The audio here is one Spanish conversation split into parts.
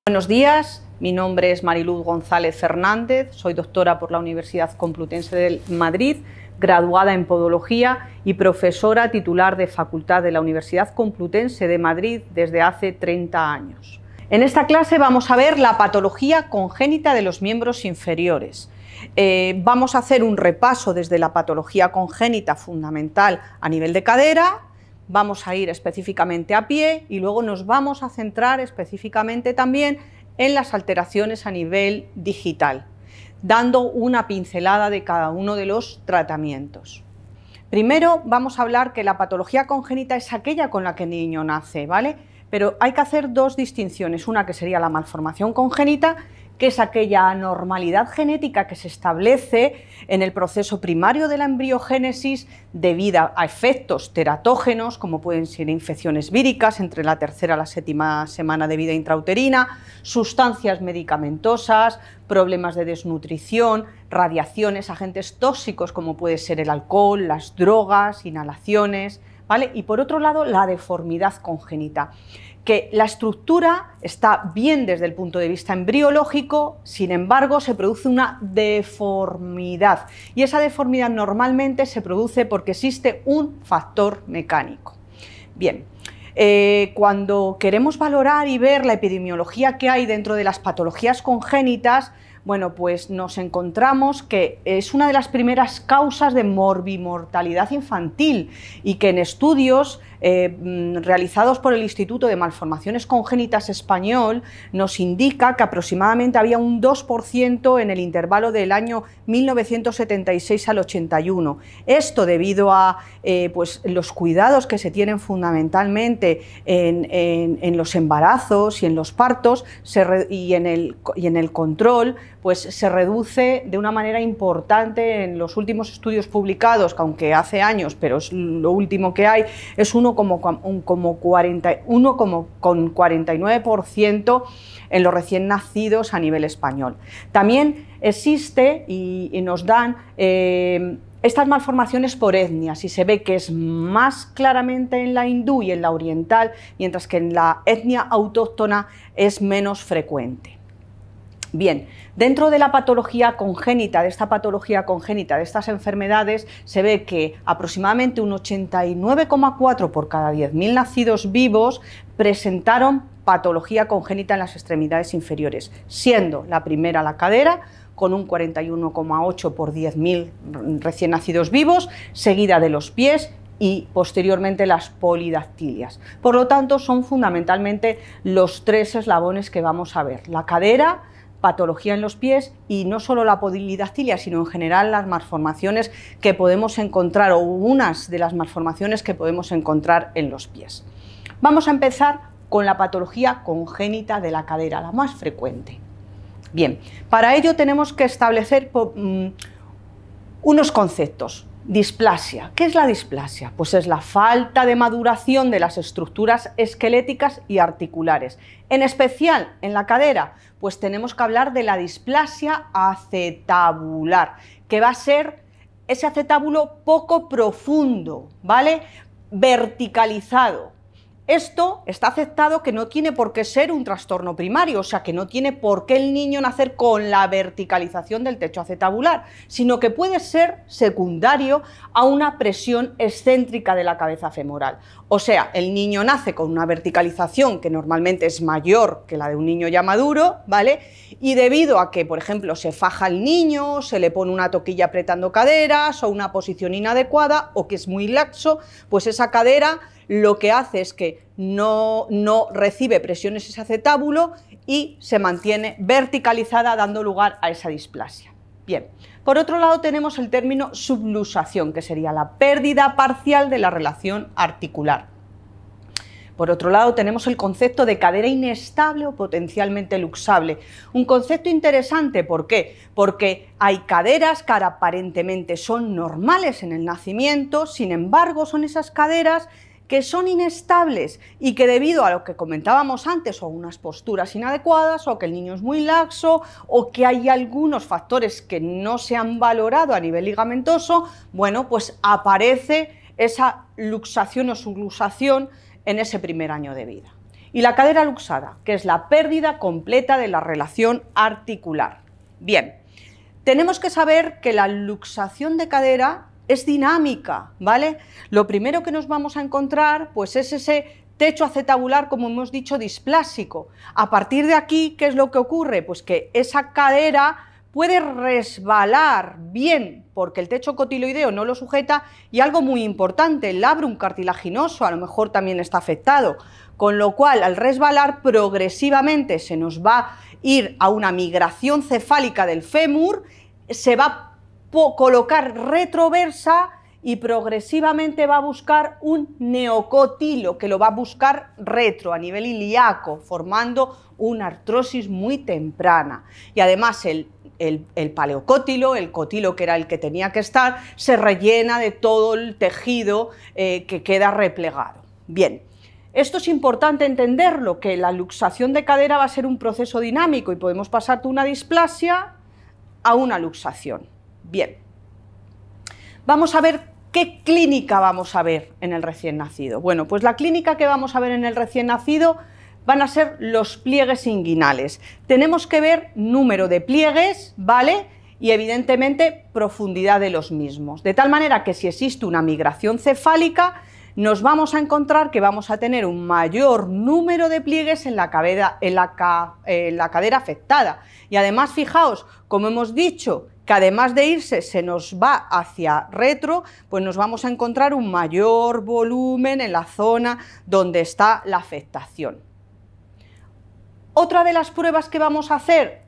Buenos días, mi nombre es Mariluz González Fernández, soy doctora por la Universidad Complutense de Madrid, graduada en Podología y profesora titular de Facultad de la Universidad Complutense de Madrid desde hace 30 años. En esta clase vamos a ver la patología congénita de los miembros inferiores. Vamos a hacer un repaso desde la patología congénita fundamental a nivel de cadera. Vamos a ir específicamente a pie y luego nos vamos a centrar específicamente también en las alteraciones a nivel digital, dando una pincelada de cada uno de los tratamientos. Primero vamos a hablar que la patología congénita es aquella con la que el niño nace, ¿vale? Pero hay que hacer dos distinciones, una que sería la malformación congénita, que es aquella anormalidad genética que se establece en el proceso primario de la embriogénesis debido a efectos teratógenos, como pueden ser infecciones víricas entre la tercera y la séptima semana de vida intrauterina, sustancias medicamentosas, problemas de desnutrición, radiaciones, agentes tóxicos como puede ser el alcohol, las drogas, inhalaciones, ¿vale? Y por otro lado, la deformidad congénita, que la estructura está bien desde el punto de vista embriológico, sin embargo se produce una deformidad y esa deformidad normalmente se produce porque existe un factor mecánico. Bien, cuando queremos valorar y ver la epidemiología que hay dentro de las patologías congénitas, bueno, pues nos encontramos que es una de las primeras causas de morbimortalidad infantil y que en estudios realizados por el Instituto de Malformaciones Congénitas Español nos indica que aproximadamente había un 2% en el intervalo del año 1976 al 81. Esto debido a pues los cuidados que se tienen fundamentalmente en los embarazos y en los partos y en el control, pues se reduce de una manera importante en los últimos estudios publicados, que aunque hace años, pero es lo último que hay, es 1,49% en los recién nacidos a nivel español. También existe y nos dan estas malformaciones por etnias y se ve que es más claramente en la hindú y en la oriental, mientras que en la etnia autóctona es menos frecuente. Bien, dentro de la patología congénita, de esta patología congénita, de estas enfermedades, se ve que aproximadamente un 89,4 por cada 10.000 nacidos vivos presentaron patología congénita en las extremidades inferiores, siendo la primera la cadera, con un 41,8 por 10.000 recién nacidos vivos, seguida de los pies y posteriormente las polidactilias. Por lo tanto, son fundamentalmente los tres eslabones que vamos a ver: la cadera, patología en los pies y no solo la polidactilia, sino en general las malformaciones que podemos encontrar o unas de las malformaciones que podemos encontrar en los pies. Vamos a empezar con la patología congénita de la cadera, la más frecuente. Bien, para ello tenemos que establecer unos conceptos. Displasia. ¿Qué es la displasia? Pues es la falta de maduración de las estructuras esqueléticas y articulares. En especial en la cadera, pues tenemos que hablar de la displasia acetabular, que va a ser ese acetábulo poco profundo, ¿vale? Verticalizado. Esto está aceptado que no tiene por qué ser un trastorno primario, o sea que no tiene por qué el niño nacer con la verticalización del techo acetabular, sino que puede ser secundario a una presión excéntrica de la cabeza femoral. O sea, el niño nace con una verticalización que normalmente es mayor que la de un niño ya maduro, ¿vale? Y debido a que, por ejemplo, se faja el niño, se le pone una toquilla apretando caderas o una posición inadecuada o que es muy laxo, pues esa cadera lo que hace es que no recibe presiones ese acetábulo y se mantiene verticalizada, dando lugar a esa displasia. Bien, por otro lado tenemos el término subluxación, que sería la pérdida parcial de la relación articular. Por otro lado tenemos el concepto de cadera inestable o potencialmente luxable. Un concepto interesante, ¿por qué? Porque hay caderas que aparentemente son normales en el nacimiento, sin embargo son esas caderas que son inestables y que debido a lo que comentábamos antes, o unas posturas inadecuadas, o que el niño es muy laxo, o que hay algunos factores que no se han valorado a nivel ligamentoso, bueno, pues aparece esa luxación o subluxación en ese primer año de vida. y la cadera luxada, que es la pérdida completa de la relación articular. Bien, tenemos que saber que la luxación de cadera es dinámica, ¿vale? Lo primero que nos vamos a encontrar pues es ese techo acetabular, como hemos dicho, displásico. A partir de aquí, ¿qué es lo que ocurre? Pues que esa cadera puede resbalar bien porque el techo cotiloideo no lo sujeta y algo muy importante, el labrum cartilaginoso a lo mejor también está afectado, con lo cual al resbalar progresivamente se nos va a ir a una migración cefálica del fémur, se va a colocar retroversa y progresivamente va a buscar un neocotilo que lo va a buscar retro a nivel ilíaco, formando una artrosis muy temprana. Y además el paleocótilo, el cotilo que era el que tenía que estar, se rellena de todo el tejido que queda replegado. Bien, esto es importante entenderlo, que la luxación de cadera va a ser un proceso dinámico y podemos pasar de una displasia a una luxación. Bien, vamos a ver qué clínica vamos a ver en el recién nacido. Bueno, pues la clínica que vamos a ver en el recién nacido van a ser los pliegues inguinales. Tenemos que ver número de pliegues, ¿vale? Y evidentemente profundidad de los mismos. De tal manera que si existe una migración cefálica, nos vamos a encontrar que vamos a tener un mayor número de pliegues en la cadera afectada. Y además, fijaos, como hemos dicho, que además de irse se nos va hacia retro, pues nos vamos a encontrar un mayor volumen en la zona donde está la afectación. Otra de las pruebas que vamos a hacer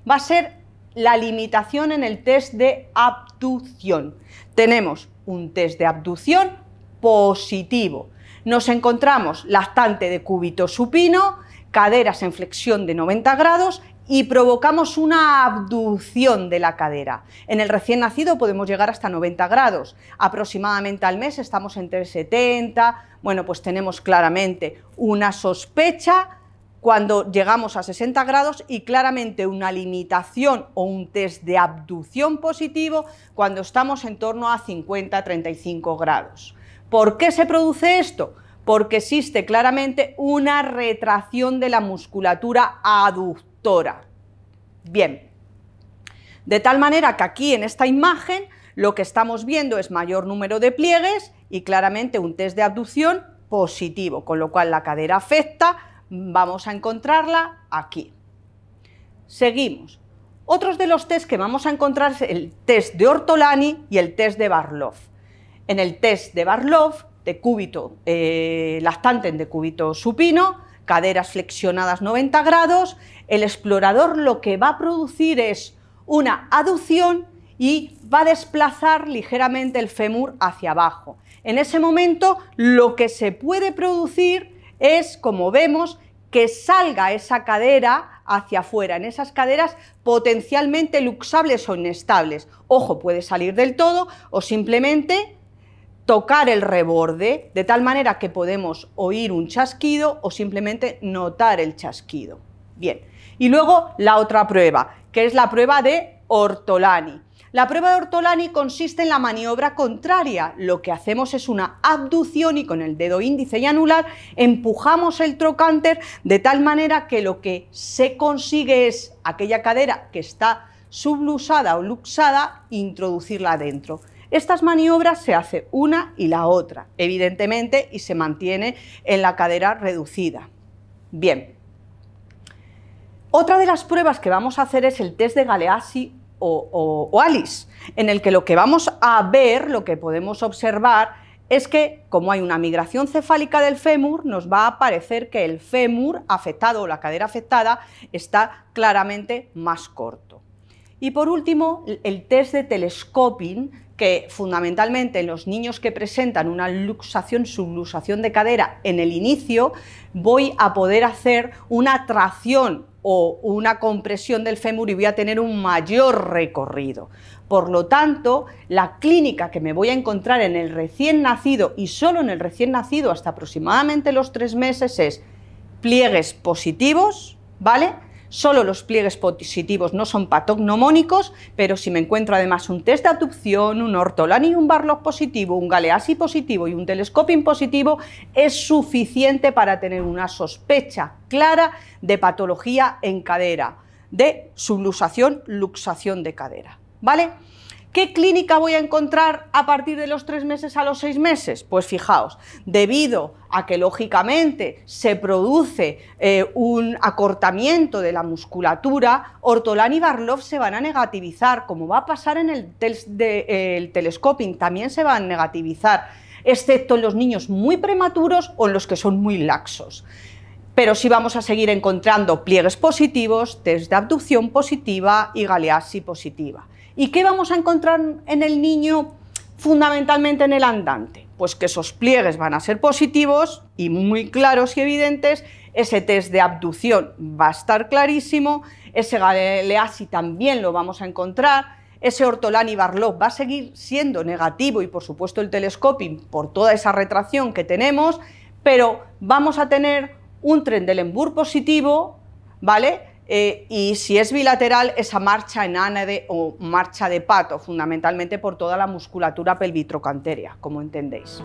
va a ser la limitación en el test de abducción. Tenemos un test de abducción positivo. Nos encontramos lactante de cúbito supino, caderas en flexión de 90 grados y provocamos una abducción de la cadera. En el recién nacido podemos llegar hasta 90 grados, aproximadamente al mes estamos entre 70, bueno, pues tenemos claramente una sospecha cuando llegamos a 60 grados y claramente una limitación o un test de abducción positivo cuando estamos en torno a 50-35 grados. ¿Por qué se produce esto? Porque existe claramente una retracción de la musculatura aductora. Bien, de tal manera que aquí en esta imagen lo que estamos viendo es mayor número de pliegues y claramente un test de abducción positivo, con lo cual la cadera afecta, vamos a encontrarla aquí. Seguimos. Otros de los test que vamos a encontrar es el test de Ortolani y el test de Barlow. En el test de Barlow, de cúbito lactante en decúbito supino, caderas flexionadas 90 grados, el explorador lo que va a producir es una aducción y va a desplazar ligeramente el fémur hacia abajo. En ese momento lo que se puede producir es, como vemos, que salga esa cadera hacia afuera, en esas caderas potencialmente luxables o inestables. Ojo, puede salir del todo o simplemente tocar el reborde, de tal manera que podemos oír un chasquido o simplemente notar el chasquido. Bien, y luego la otra prueba, que es la prueba de Ortolani. La prueba de Ortolani consiste en la maniobra contraria. Lo que hacemos es una abducción y con el dedo índice y anular empujamos el trocánter de tal manera que lo que se consigue es aquella cadera que está sublusada o luxada, introducirla dentro. Estas maniobras se hace una y la otra, evidentemente, y se mantiene en la cadera reducida. Bien. Otra de las pruebas que vamos a hacer es el test de Galeazzi o Alice, en el que lo que vamos a ver, lo que podemos observar, es que como hay una migración cefálica del fémur, nos va a parecer que el fémur afectado o la cadera afectada está claramente más corto. Y por último, el test de telescoping, que fundamentalmente en los niños que presentan una luxación, subluxación de cadera en el inicio, voy a poder hacer una tracción o una compresión del fémur y voy a tener un mayor recorrido. Por lo tanto, la clínica que me voy a encontrar en el recién nacido y solo en el recién nacido hasta aproximadamente los 3 meses es pliegues positivos, ¿vale? Solo los pliegues positivos no son patognomónicos, pero si me encuentro además un test de abducción, un ortolani y un Barlow positivo, un Galeazzi positivo y un telescoping positivo, es suficiente para tener una sospecha clara de patología en cadera, de subluxación, luxación de cadera, ¿vale? ¿Qué clínica voy a encontrar a partir de los 3 meses a los 6 meses? Pues fijaos, debido a que lógicamente se produce un acortamiento de la musculatura, ortolani y Barlow se van a negativizar, como va a pasar en el telescoping, también se van a negativizar, excepto en los niños muy prematuros o en los que son muy laxos. Pero sí vamos a seguir encontrando pliegues positivos, test de abducción positiva y Galeazzi positiva. ¿Y qué vamos a encontrar en el niño fundamentalmente en el andante? Pues que esos pliegues van a ser positivos y muy claros y evidentes, ese test de abducción va a estar clarísimo, ese Galeazzi también lo vamos a encontrar, ese ortolani Barlow va a seguir siendo negativo y por supuesto el telescoping por toda esa retracción que tenemos, pero vamos a tener un Trendelenburg positivo, ¿vale? Y si es bilateral, esa marcha en ánade o marcha de pato, fundamentalmente por toda la musculatura pelvitrocantérea, como entendéis.